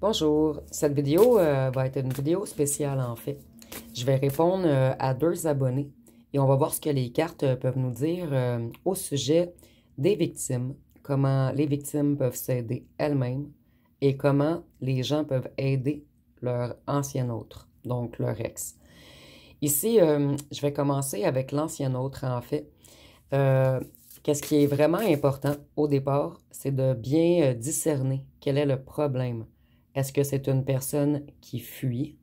Bonjour, cette vidéo va être une vidéo spéciale en fait. Je vais répondre à deux abonnés et on va voir ce que les cartes peuvent nous dire au sujet des victimes, comment les victimes peuvent s'aider elles-mêmes et comment les gens peuvent aider leur ancien autre, donc leur ex. Ici, je vais commencer avec l'ancien autre en fait. Euh, Qu'est-ce qui est vraiment important au départ, c'est de bien discerner quel est le problème. Est-ce que c'est une personne qui fuit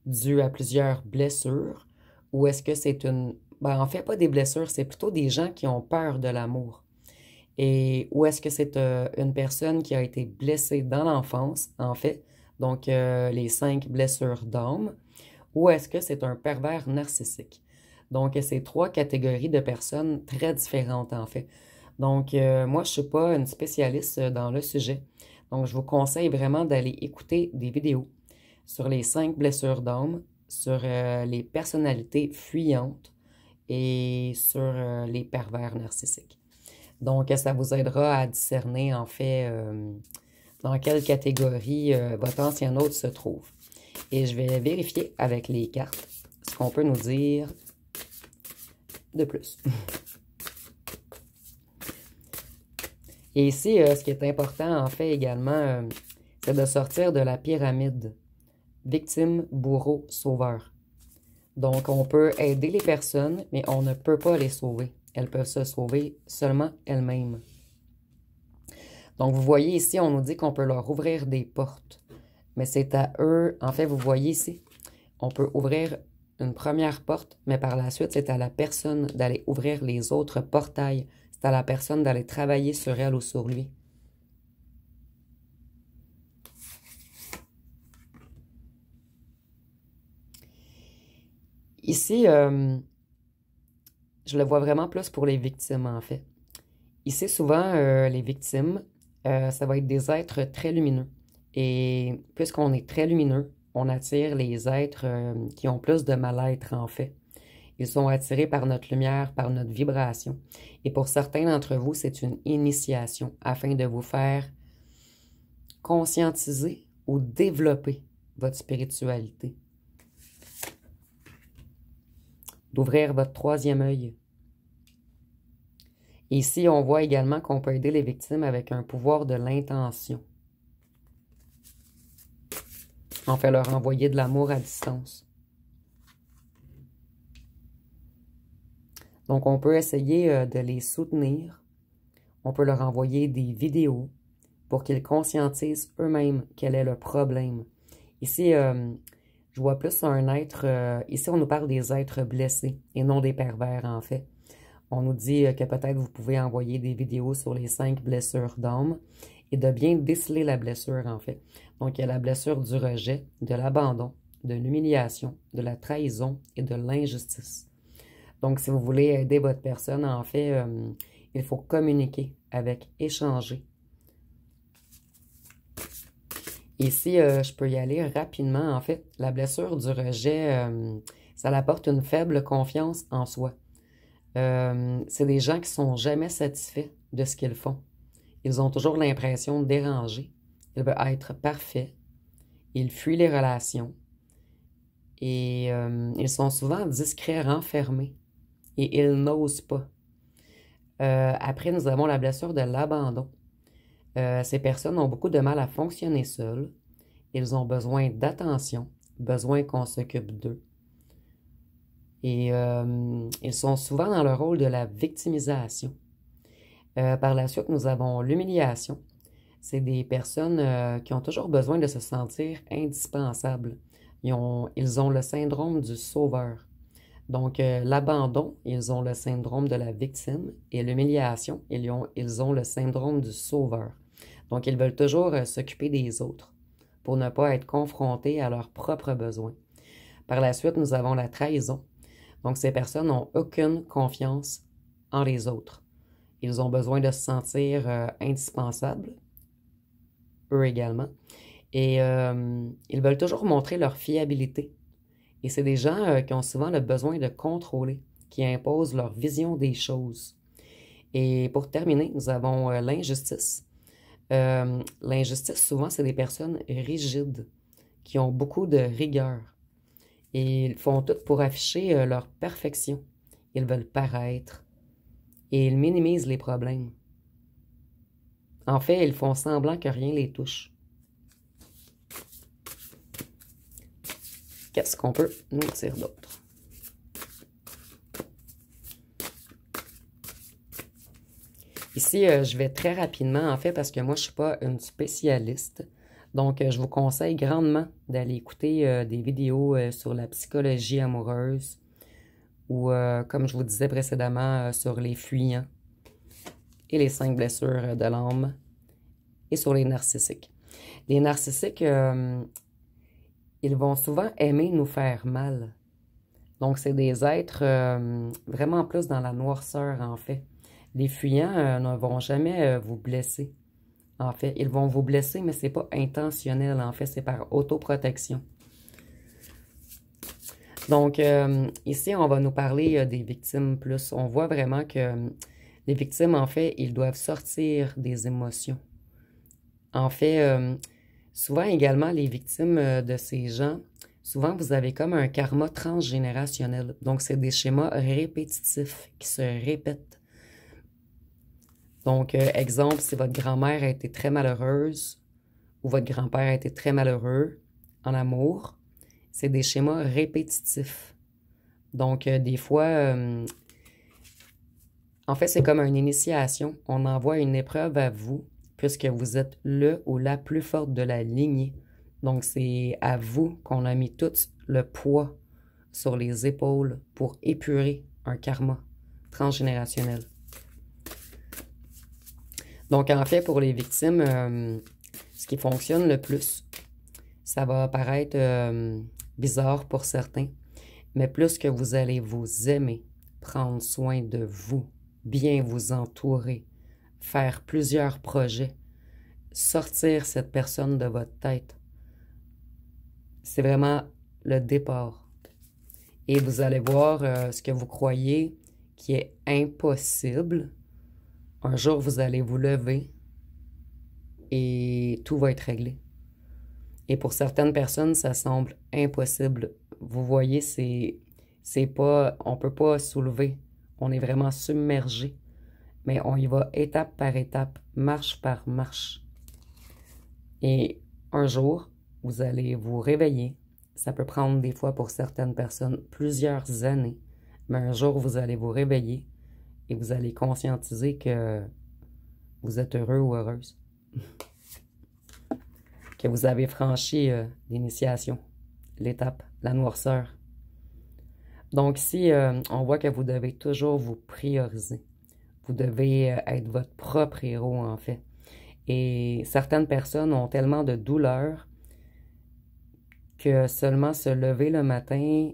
due à plusieurs blessures ou est-ce que c'est une... Ben, en fait, pas des blessures, c'est plutôt des gens qui ont peur de l'amour. Et ou est-ce que c'est une personne qui a été blessée dans l'enfance, en fait, donc les 5 blessures d'âme, ou est-ce que c'est un pervers narcissique? Donc, c'est trois catégories de personnes très différentes, en fait. Donc, moi, je ne suis pas une spécialiste dans le sujet. Donc, je vous conseille vraiment d'aller écouter des vidéos sur les 5 blessures d'âme, sur les personnalités fuyantes et sur les pervers narcissiques. Donc, ça vous aidera à discerner, en fait, dans quelle catégorie votre ancien hôte se trouve. Et je vais vérifier avec les cartes ce qu'on peut nous dire de plus. Et ici, ce qui est important, en fait, également, c'est de sortir de la pyramide. Victime, bourreau, sauveur. Donc, on peut aider les personnes, mais on ne peut pas les sauver. Elles peuvent se sauver seulement elles-mêmes. Donc, vous voyez ici, on nous dit qu'on peut leur ouvrir des portes. Mais c'est à eux, en fait, vous voyez ici, on peut ouvrir une première porte, mais par la suite, c'est à la personne d'aller ouvrir les autres portails. C'est à la personne d'aller travailler sur elle ou sur lui. Ici, je le vois vraiment plus pour les victimes, en fait. Ici, souvent, les victimes, ça va être des êtres très lumineux. Et puisqu'on est très lumineux, on attire les êtres qui ont plus de mal-être, en fait. Ils sont attirés par notre lumière, par notre vibration. Et pour certains d'entre vous, c'est une initiation afin de vous faire conscientiser ou développer votre spiritualité. D'ouvrir votre troisième œil. Ici, on voit également qu'on peut aider les victimes avec un pouvoir de l'intention. On fait leur envoyer de l'amour à distance. Donc, on peut essayer de les soutenir. On peut leur envoyer des vidéos pour qu'ils conscientisent eux-mêmes quel est le problème. Ici, je vois plus un être... ici, on nous parle des êtres blessés et non des pervers, en fait. On nous dit que peut-être vous pouvez envoyer des vidéos sur les 5 blessures d'âme et de bien déceler la blessure, en fait. Donc, il y a la blessure du rejet, de l'abandon, de l'humiliation, de la trahison et de l'injustice. Donc, si vous voulez aider votre personne, en fait, il faut communiquer avec, échanger. Ici, je peux y aller rapidement. En fait, la blessure du rejet, ça apporte une faible confiance en soi. C'est des gens qui sont jamais satisfaits de ce qu'ils font. Ils ont toujours l'impression de déranger. Ils veulent être parfaits. Ils fuient les relations. Et ils sont souvent discrets, renfermés. Et ils n'osent pas. Après, nous avons la blessure de l'abandon. Ces personnes ont beaucoup de mal à fonctionner seules. Ils ont besoin d'attention, besoin qu'on s'occupe d'eux. Et ils sont souvent dans le rôle de la victimisation. Par la suite, nous avons l'humiliation. C'est des personnes qui ont toujours besoin de se sentir indispensables. Ils ont le syndrome du sauveur. Donc, l'abandon, ils ont le syndrome de la victime. Et l'humiliation, ils ont le syndrome du sauveur. Donc, ils veulent toujours s'occuper des autres pour ne pas être confrontés à leurs propres besoins. Par la suite, nous avons la trahison. Donc, ces personnes n'ont aucune confiance en les autres. Ils ont besoin de se sentir indispensables, eux également. Et ils veulent toujours montrer leur fiabilité. Et c'est des gens qui ont souvent le besoin de contrôler, qui imposent leur vision des choses. Et pour terminer, nous avons l'injustice. L'injustice, souvent, c'est des personnes rigides, qui ont beaucoup de rigueur. Et ils font tout pour afficher leur perfection. Ils veulent paraître. Et ils minimisent les problèmes. En fait, ils font semblant que rien les touche. Qu'est-ce qu'on peut nous dire d'autre? Ici, je vais très rapidement, en fait, parce que moi, je ne suis pas une spécialiste. Donc, je vous conseille grandement d'aller écouter des vidéos sur la psychologie amoureuse ou, comme je vous disais précédemment, sur les fuyants et les 5 blessures de l'âme et sur les narcissiques. Les narcissiques, ils vont souvent aimer nous faire mal. Donc, c'est des êtres vraiment plus dans la noirceur, en fait. Les fuyants ne vont jamais vous blesser. En fait, ils vont vous blesser, mais c'est pas intentionnel. En fait, c'est par autoprotection. Donc, ici, on va nous parler des victimes plus. On voit vraiment que les victimes, en fait, ils doivent sortir des émotions. En fait, souvent également, les victimes de ces gens, souvent, vous avez comme un karma transgénérationnel. Donc, c'est des schémas répétitifs qui se répètent. Donc, exemple, si votre grand-mère a été très malheureuse ou votre grand-père a été très malheureux en amour, c'est des schémas répétitifs. Donc, des fois, en fait, c'est comme une initiation. On envoie une épreuve à vous puisque vous êtes le ou la plus forte de la lignée. Donc, c'est à vous qu'on a mis tout le poids sur les épaules pour épurer un karma transgénérationnel. Donc, en fait, pour les victimes, ce qui fonctionne le plus, ça va paraître bizarre pour certains, mais plus que vous allez vous aimer, prendre soin de vous, bien vous entourer, faire plusieurs projets, sortir cette personne de votre tête, c'est vraiment le départ. Et vous allez voir ce que vous croyez qui est impossible. Un jour, vous allez vous lever et tout va être réglé. Et pour certaines personnes, ça semble impossible. Vous voyez, c'est pas, on peut pas soulever. On est vraiment submergé. Mais on y va étape par étape, marche par marche. Et un jour, vous allez vous réveiller. Ça peut prendre des fois pour certaines personnes plusieurs années. Mais un jour, vous allez vous réveiller et vous allez conscientiser que vous êtes heureux ou heureuse. Que vous avez franchi l'initiation, l'étape, la noirceur. Donc ici, on voit que vous devez toujours vous prioriser. Vous devez être votre propre héros, en fait. Et certaines personnes ont tellement de douleur que seulement se lever le matin,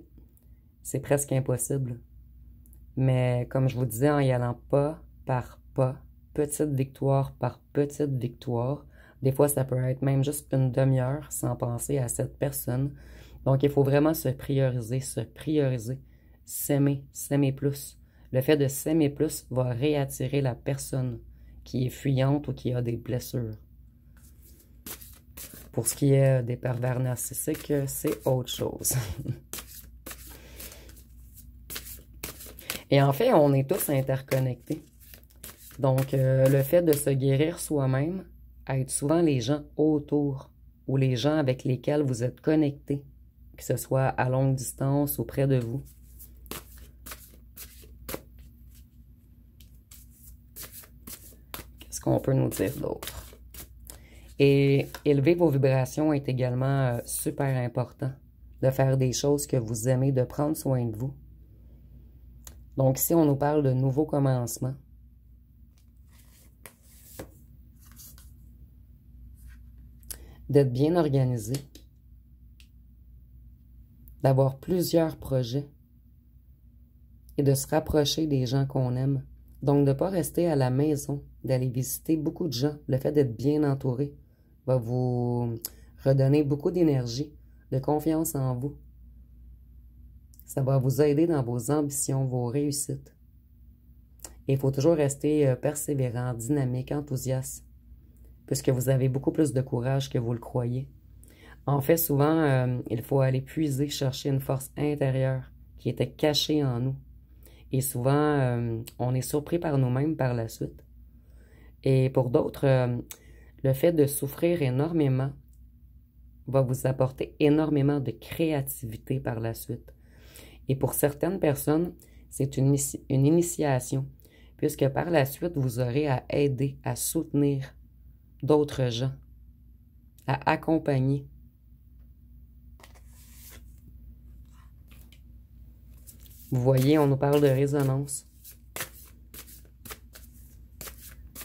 c'est presque impossible. Mais comme je vous disais, en y allant pas par pas, petite victoire par petite victoire, des fois ça peut être même juste une demi-heure sans penser à cette personne. Donc il faut vraiment se prioriser, s'aimer, s'aimer plus. Le fait de s'aimer plus va réattirer la personne qui est fuyante ou qui a des blessures. Pour ce qui est des pervers narcissiques, c'est autre chose. Et en fait, on est tous interconnectés. Donc, le fait de se guérir soi-même aide souvent les gens autour ou les gens avec lesquels vous êtes connectés, que ce soit à longue distance ou près de vous. Qu'est-ce qu'on peut nous dire d'autre? Et élever vos vibrations est également super important. De faire des choses que vous aimez, de prendre soin de vous. Donc ici, on nous parle de nouveaux commencements. D'être bien organisé. D'avoir plusieurs projets. Et de se rapprocher des gens qu'on aime. Donc de ne pas rester à la maison, d'aller visiter beaucoup de gens. Le fait d'être bien entouré va vous redonner beaucoup d'énergie, de confiance en vous. Ça va vous aider dans vos ambitions, vos réussites. Et il faut toujours rester persévérant, dynamique, enthousiaste. puisque vous avez beaucoup plus de courage que vous le croyez. En fait, souvent, il faut aller puiser, chercher une force intérieure qui était cachée en nous. Et souvent, on est surpris par nous-mêmes par la suite. Et pour d'autres, le fait de souffrir énormément va vous apporter énormément de créativité par la suite. Et pour certaines personnes, c'est une initiation, puisque par la suite, vous aurez à aider, à soutenir d'autres gens, à accompagner. Vous voyez, on nous parle de résonance,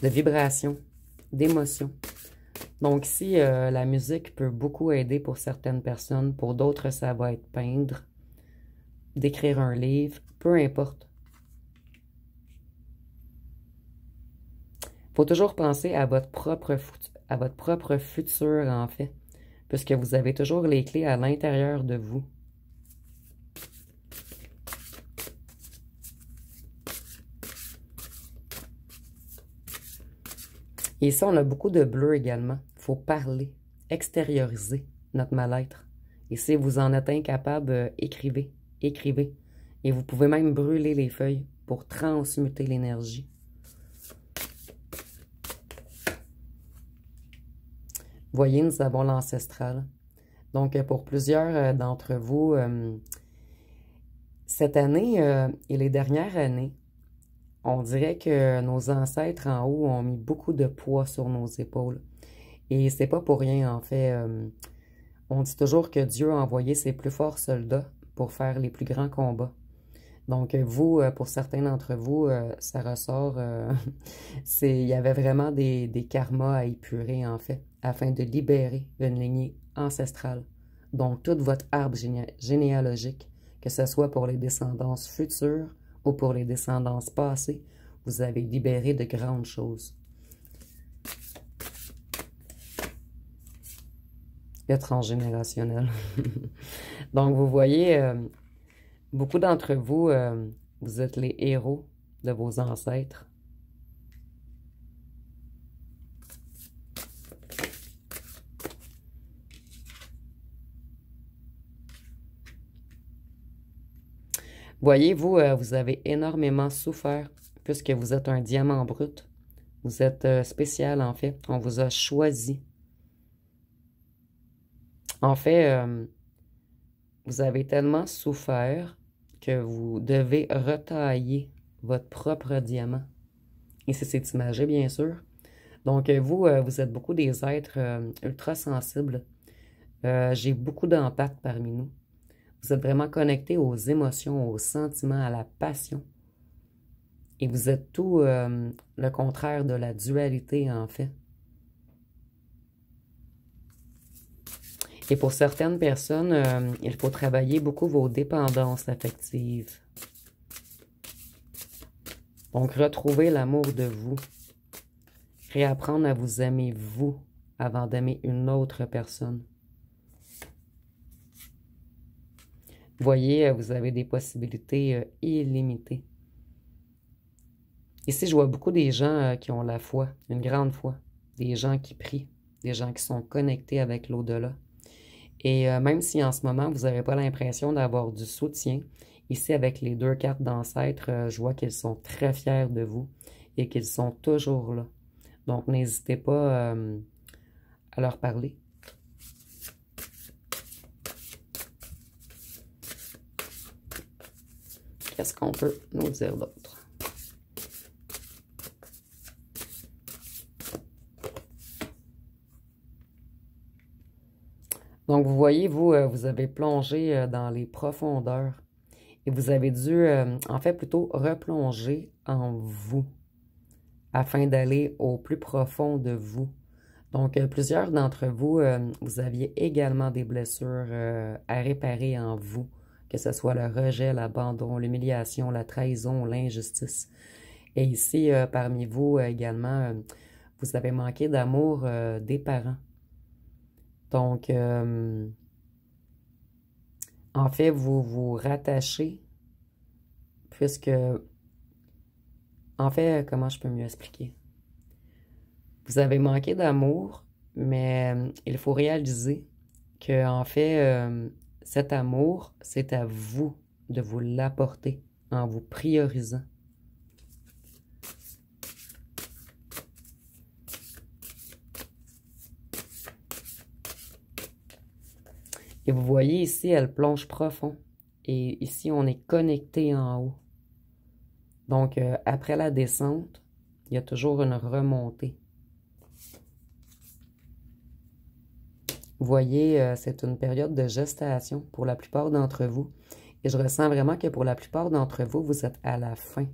de vibration, d'émotion. Donc ici, la musique peut beaucoup aider pour certaines personnes. Pour d'autres, ça va être peindre, d'écrire un livre, peu importe. Il faut toujours penser à votre propre futur, en fait, puisque vous avez toujours les clés à l'intérieur de vous. Et ici, on a beaucoup de bleu également. Il faut parler, extérioriser notre mal-être. Et si vous en êtes incapable, écrivez, écrivez. Et vous pouvez même brûler les feuilles pour transmuter l'énergie. Voyez, nous avons l'ancestral. Donc, pour plusieurs d'entre vous, cette année et les dernières années, on dirait que nos ancêtres en haut ont mis beaucoup de poids sur nos épaules. Et c'est pas pour rien, en fait. On dit toujours que Dieu a envoyé ses plus forts soldats pour faire les plus grands combats. Donc, vous, pour certains d'entre vous, ça ressort, il y avait vraiment des karmas à épurer, en fait, afin de libérer une lignée ancestrale. Donc, toute votre arbre généalogique, que ce soit pour les descendances futures ou pour les descendances passées, vous avez libéré de grandes choses. Le transgénérationnel. Donc, vous voyez, beaucoup d'entre vous, vous êtes les héros de vos ancêtres. Voyez, vous, vous avez énormément souffert puisque vous êtes un diamant brut. Vous êtes spécial, en fait. On vous a choisi. En fait, vous avez tellement souffert que vous devez retailler votre propre diamant. Et c'est imagé, bien sûr. Donc, vous, vous êtes beaucoup des êtres ultra sensibles. J'ai beaucoup d'empathes parmi nous. Vous êtes vraiment connectés aux émotions, aux sentiments, à la passion. Et vous êtes tout le contraire de la dualité, en fait. Et pour certaines personnes, il faut travailler beaucoup vos dépendances affectives. Donc, retrouvez l'amour de vous. Réapprendre à vous aimer vous avant d'aimer une autre personne. Voyez, vous avez des possibilités illimitées. Ici, je vois beaucoup des gens qui ont la foi, une grande foi. Des gens qui prient, des gens qui sont connectés avec l'au-delà. Et même si en ce moment, vous n'avez pas l'impression d'avoir du soutien, ici, avec les deux cartes d'ancêtres, je vois qu'ils sont très fiers de vous et qu'ils sont toujours là. Donc, n'hésitez pas à leur parler. Qu'est-ce qu'on peut nous dire d'autre? Donc, vous voyez, vous, vous avez plongé dans les profondeurs et vous avez dû, en fait, plutôt replonger en vous afin d'aller au plus profond de vous. Donc, plusieurs d'entre vous, vous aviez également des blessures à réparer en vous, que ce soit le rejet, l'abandon, l'humiliation, la trahison, l'injustice. Et ici, parmi vous également, vous avez manqué d'amour des parents. Donc, en fait, vous vous rattachez, puisque, en fait, comment je peux mieux expliquer? Vous avez manqué d'amour, mais il faut réaliser que, en fait, cet amour, c'est à vous de vous l'apporter en vous priorisant. Et vous voyez ici, elle plonge profond. Et ici, on est connecté en haut. Donc, après la descente, il y a toujours une remontée. Vous voyez, c'est une période de gestation pour la plupart d'entre vous. Et je ressens vraiment que pour la plupart d'entre vous, vous êtes à la fin.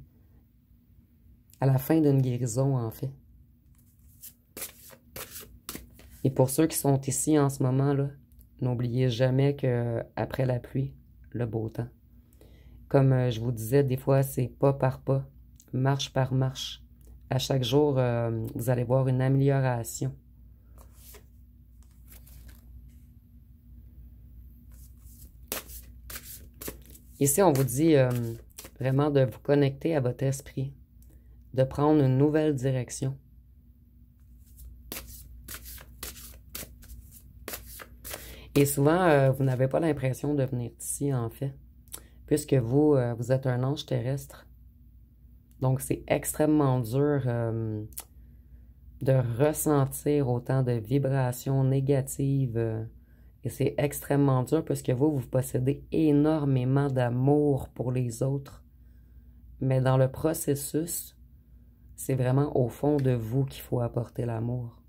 À la fin d'une guérison, en fait. Et pour ceux qui sont ici en ce moment-là, n'oubliez jamais qu'après la pluie, le beau temps. Comme je vous disais, des fois, c'est pas par pas, marche par marche. À chaque jour, vous allez voir une amélioration. Ici, on vous dit vraiment de vous connecter à votre esprit, de prendre une nouvelle direction. Et souvent, vous n'avez pas l'impression de venir ici, en fait, puisque vous, vous êtes un ange terrestre. Donc, c'est extrêmement dur de ressentir autant de vibrations négatives. Et c'est extrêmement dur parce que vous possédez énormément d'amour pour les autres. Mais dans le processus, c'est vraiment au fond de vous qu'il faut apporter l'amour.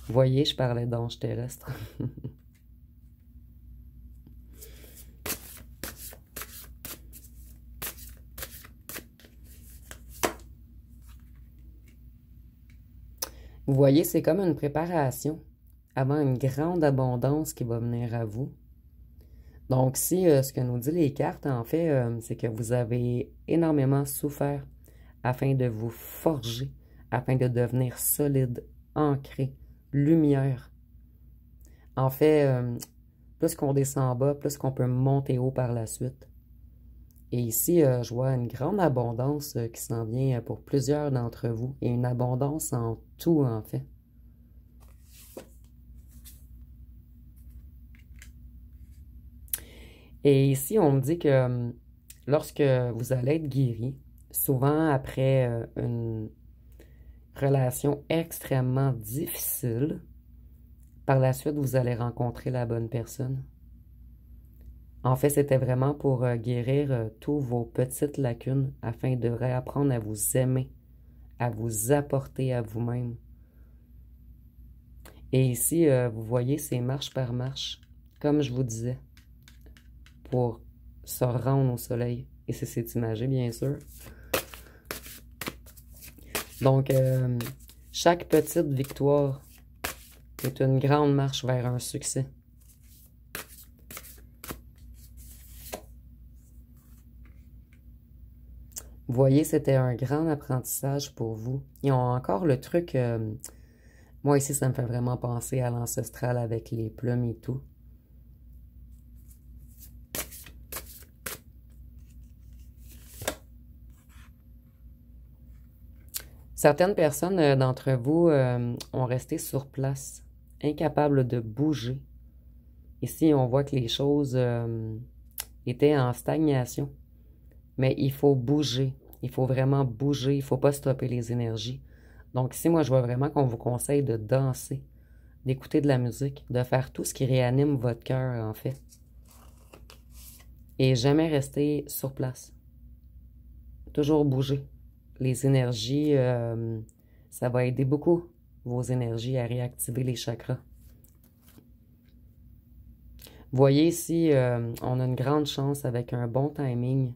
Vous voyez, je parlais d'ange terrestre. Vous voyez, c'est comme une préparation avant une grande abondance qui va venir à vous. Donc, si ce que nous dit les cartes, en fait, c'est que vous avez énormément souffert afin de vous forger, afin de devenir solide, ancré, lumière. En fait, plus qu'on descend bas, plus qu'on peut monter haut par la suite. Et ici, je vois une grande abondance qui s'en vient pour plusieurs d'entre vous. Et une abondance en tout, en fait. Et ici, on me dit que lorsque vous allez être guéri, souvent après une relation extrêmement difficile, par la suite, vous allez rencontrer la bonne personne. En fait, c'était vraiment pour guérir tous vos petites lacunes afin de réapprendre à vous aimer, à vous apporter à vous-même. Et ici, vous voyez, c'est marche par marche, comme je vous disais, pour se rendre au soleil. Et c'est imagé, bien sûr. Donc, chaque petite victoire est une grande marche vers un succès. Vous voyez, c'était un grand apprentissage pour vous. Ils ont encore le truc... moi, ici, ça me fait vraiment penser à l'ancestral avec les plumes et tout. Certaines personnes d'entre vous ont resté sur place, incapables de bouger. Ici, on voit que les choses étaient en stagnation. Mais il faut bouger. Il faut vraiment bouger. Il ne faut pas stopper les énergies. Donc ici, moi, je vois vraiment qu'on vous conseille de danser, d'écouter de la musique, de faire tout ce qui réanime votre cœur, en fait. Et jamais rester sur place. Toujours bouger. Les énergies, ça va aider beaucoup vos énergies à réactiver les chakras. Vous voyez ici, on a une grande chance avec un bon timing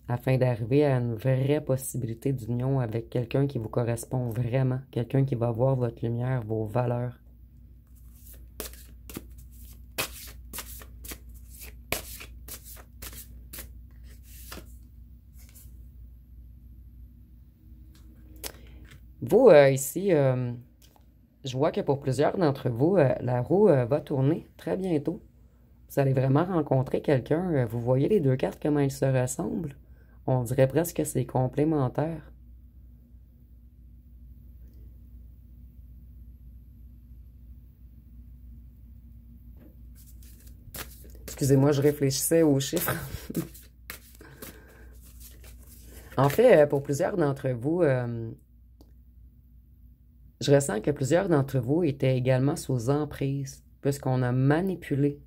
afin d'arriver à une vraie possibilité d'union avec quelqu'un qui vous correspond vraiment, quelqu'un qui va voir votre lumière, vos valeurs. Vous, ici, je vois que pour plusieurs d'entre vous, la roue va tourner très bientôt. Vous allez vraiment rencontrer quelqu'un. Vous voyez les deux cartes, comment ils se ressemblent? On dirait presque que c'est complémentaire. Excusez-moi, je réfléchissais aux chiffres. En fait, pour plusieurs d'entre vous, je ressens que plusieurs d'entre vous étaient également sous emprise, puisqu'on a manipulé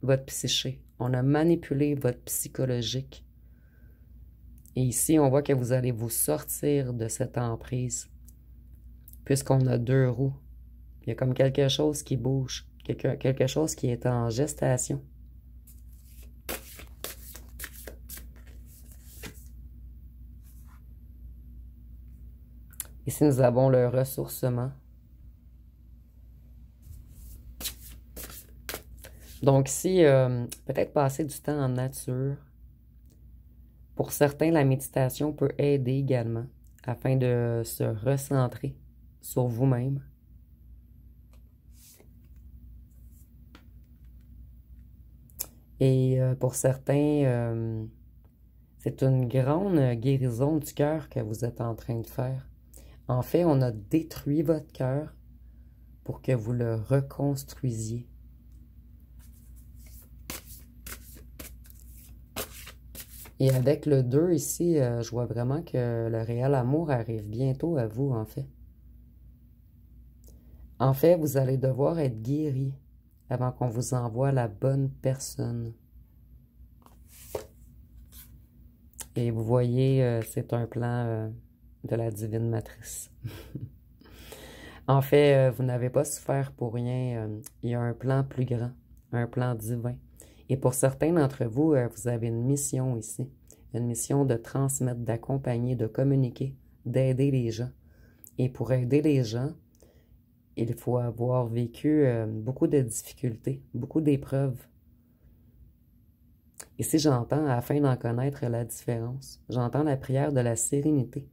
votre psyché, on a manipulé votre psychologique. Et ici, on voit que vous allez vous sortir de cette emprise, puisqu'on a 2 roues. Il y a comme quelque chose qui bouge, quelque chose qui est en gestation. Ici, nous avons le ressourcement. Donc ici, peut-être passer du temps en nature. Pour certains, la méditation peut aider également afin de se recentrer sur vous-même. Et pour certains, c'est une grande guérison du cœur que vous êtes en train de faire. En fait, on a détruit votre cœur pour que vous le reconstruisiez. Et avec le 2 ici, je vois vraiment que le réel amour arrive bientôt à vous, en fait. En fait, vous allez devoir être guéri avant qu'on vous envoie la bonne personne. Et vous voyez, c'est un plan de la divine matrice. En fait, vous n'avez pas souffert pour rien. Il y a un plan plus grand, un plan divin. Et pour certains d'entre vous, vous avez une mission ici. Une mission de transmettre, d'accompagner, de communiquer, d'aider les gens. Et pour aider les gens, il faut avoir vécu beaucoup de difficultés, beaucoup d'épreuves. Ici, j'entends, afin d'en connaître la différence, j'entends la prière de la sérénité.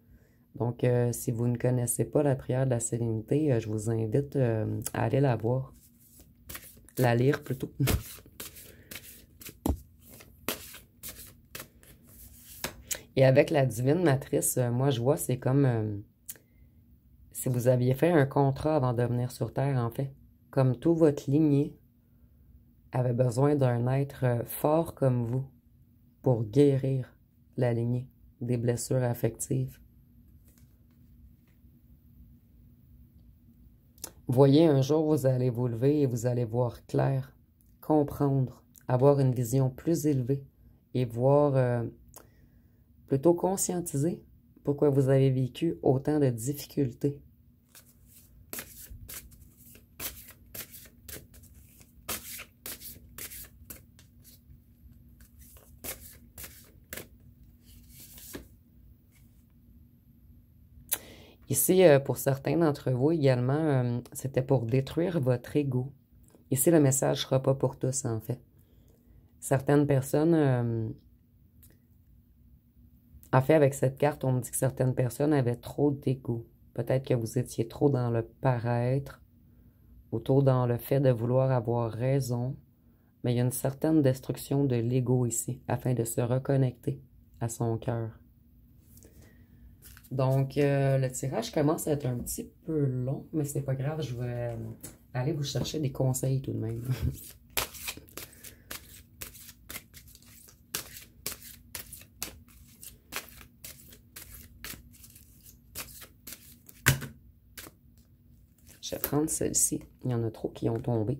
Donc, si vous ne connaissez pas la prière de la sérénité, je vous invite à aller la voir. La lire plutôt. Et avec la divine matrice, moi, je vois, c'est comme si vous aviez fait un contrat avant de venir sur Terre, en fait. Comme toute votre lignée avait besoin d'un être fort comme vous pour guérir la lignée des blessures affectives. Voyez, un jour, vous allez vous lever et vous allez voir clair, comprendre, avoir une vision plus élevée et voir, plutôt conscientiser pourquoi vous avez vécu autant de difficultés. Ici, pour certains d'entre vous également, c'était pour détruire votre ego. Ici, le message ne sera pas pour tous, en fait. Certaines personnes, en fait, avec cette carte, on me dit que certaines personnes avaient trop d'ego. Peut-être que vous étiez trop dans le paraître, ou trop dans le fait de vouloir avoir raison. Mais il y a une certaine destruction de l'ego ici, afin de se reconnecter à son cœur. Donc, le tirage commence à être un petit peu long, mais c'est pas grave, je vais aller vous chercher des conseils tout de même. Je vais prendre celle-ci. Il y en a trop qui ont tombé.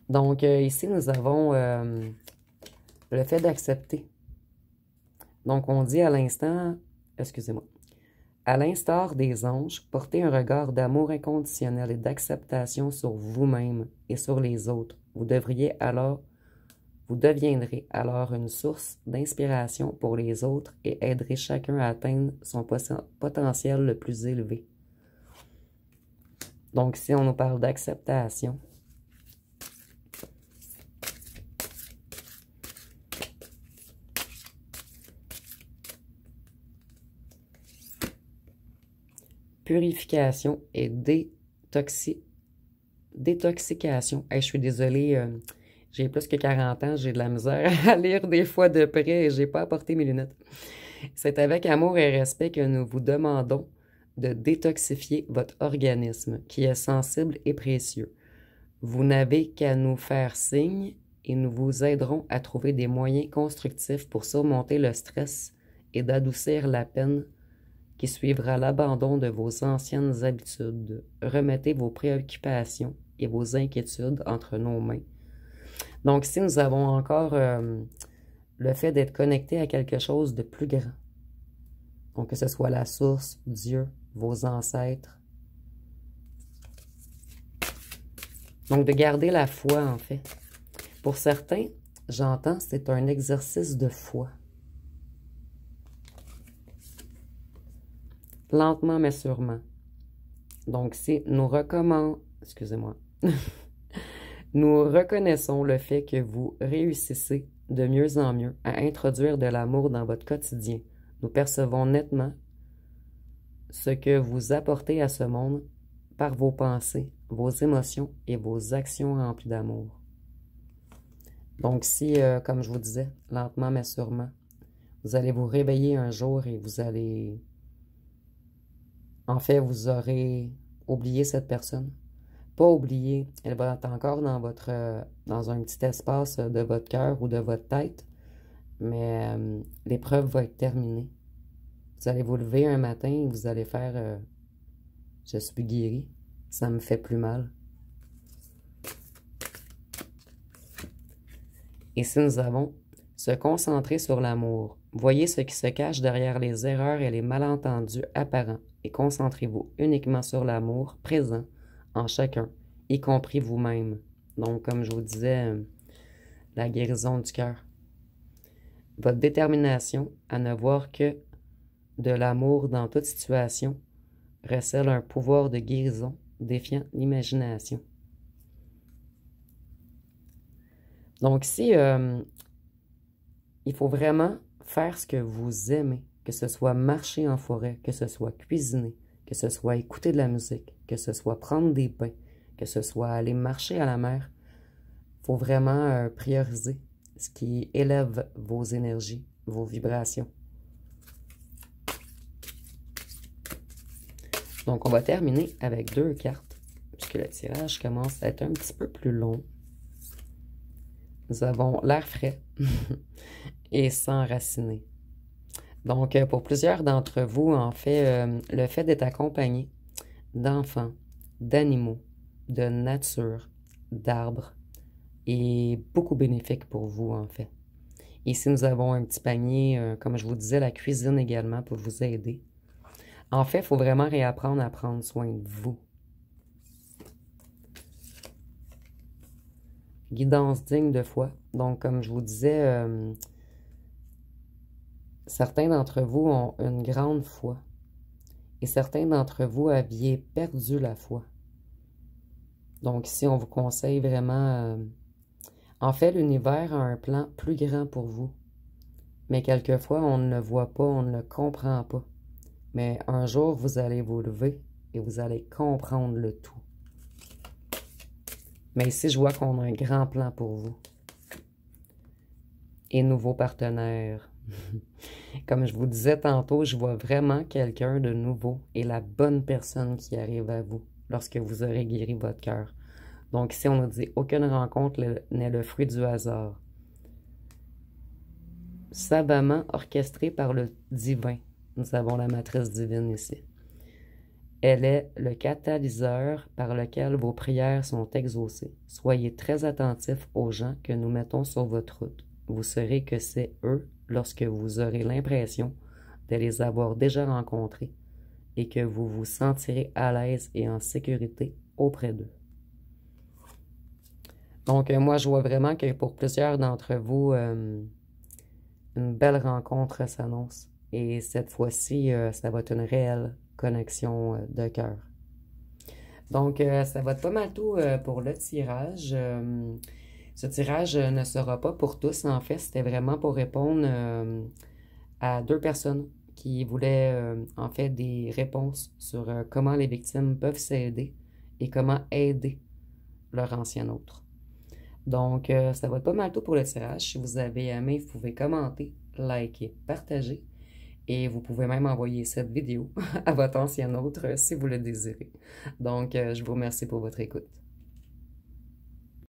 Donc, ici, nous avons le fait d'accepter. Donc, on dit à l'instant, excusez-moi, à l'instar des anges, portez un regard d'amour inconditionnel et d'acceptation sur vous-même et sur les autres. Vous deviendrez alors une source d'inspiration pour les autres et aiderez chacun à atteindre son potentiel le plus élevé. Donc, ici, on nous parle d'acceptation. Purification et détoxication. Hey, je suis désolée, j'ai plus que 40 ans, j'ai de la misère à lire des fois de près et j'ai pas apporté mes lunettes. C'est avec amour et respect que nous vous demandons de détoxifier votre organisme, qui est sensible et précieux. Vous n'avez qu'à nous faire signe et nous vous aiderons à trouver des moyens constructifs pour surmonter le stress et d'adoucir la peine qui suivra l'abandon de vos anciennes habitudes. Remettez vos préoccupations et vos inquiétudes entre nos mains. Donc, si nous avons encore le fait d'être connecté à quelque chose de plus grand, donc que ce soit la source, Dieu, vos ancêtres, donc de garder la foi, en fait. Pour certains, j'entends, c'est un exercice de foi. Lentement mais sûrement. Donc, si nous recommandons, excusez-moi, nous reconnaissons le fait que vous réussissez de mieux en mieux à introduire de l'amour dans votre quotidien. Nous percevons nettement ce que vous apportez à ce monde par vos pensées, vos émotions et vos actions remplies d'amour. Donc si, comme je vous disais, lentement mais sûrement, vous allez vous réveiller un jour et vous allez... En fait, vous aurez oublié cette personne. Pas oublié, elle va être encore dans dans un petit espace de votre cœur ou de votre tête, mais l'épreuve va être terminée. Vous allez vous lever un matin et vous allez faire je suis guéri, ça me fait plus mal. Et si nous avons se concentrer sur l'amour, voyez ce qui se cache derrière les erreurs et les malentendus apparents et concentrez-vous uniquement sur l'amour présent en chacun, y compris vous-même. Donc, comme je vous disais, la guérison du cœur. Votre détermination à ne voir que de l'amour dans toute situation recèle un pouvoir de guérison défiant l'imagination. Donc, si il faut vraiment faire ce que vous aimez, que ce soit marcher en forêt, que ce soit cuisiner, que ce soit écouter de la musique, que ce soit prendre des bains, que ce soit aller marcher à la mer, il faut vraiment prioriser ce qui élève vos énergies, vos vibrations. Donc, on va terminer avec 2 cartes, puisque le tirage commence à être un petit peu plus long. Nous avons l'air frais et s'enraciner. Donc, pour plusieurs d'entre vous, en fait, le fait d'être accompagné d'enfants, d'animaux, de nature, d'arbres est beaucoup bénéfique pour vous, en fait. Ici, nous avons un petit panier, comme je vous disais, la cuisine également pour vous aider. En fait, il faut vraiment réapprendre à prendre soin de vous. Guidance digne de foi. Donc, comme je vous disais, certains d'entre vous ont une grande foi. Et certains d'entre vous aviez perdu la foi. Donc ici, on vous conseille vraiment... En fait, l'univers a un plan plus grand pour vous. Mais quelquefois, on ne le voit pas, on ne le comprend pas. Mais un jour, vous allez vous lever et vous allez comprendre le tout. Mais ici, je vois qu'on a un grand plan pour vous. Et nouveaux partenaires. Comme je vous disais tantôt, je vois vraiment quelqu'un de nouveau et la bonne personne qui arrive à vous lorsque vous aurez guéri votre cœur. Donc ici, on nous dit, aucune rencontre n'est le fruit du hasard. Savamment orchestrée par le divin. Nous avons la matrice divine ici. Elle est le catalyseur par lequel vos prières sont exaucées. Soyez très attentifs aux gens que nous mettons sur votre route. Vous saurez que c'est eux lorsque vous aurez l'impression de les avoir déjà rencontrés et que vous vous sentirez à l'aise et en sécurité auprès d'eux. Donc, moi, je vois vraiment que pour plusieurs d'entre vous, une belle rencontre s'annonce. Et cette fois-ci, ça va être une réelle connexion de cœur. Donc, ça va être pas mal tout pour le tirage. Ce tirage ne sera pas pour tous, en fait. C'était vraiment pour répondre à 2 personnes qui voulaient, en fait, des réponses sur comment les victimes peuvent s'aider et comment aider leur ancien autre. Donc, ça va être pas mal tout pour le tirage. Si vous avez aimé, vous pouvez commenter, liker, partager. Et vous pouvez même envoyer cette vidéo à votre ancien autre si vous le désirez. Donc, je vous remercie pour votre écoute.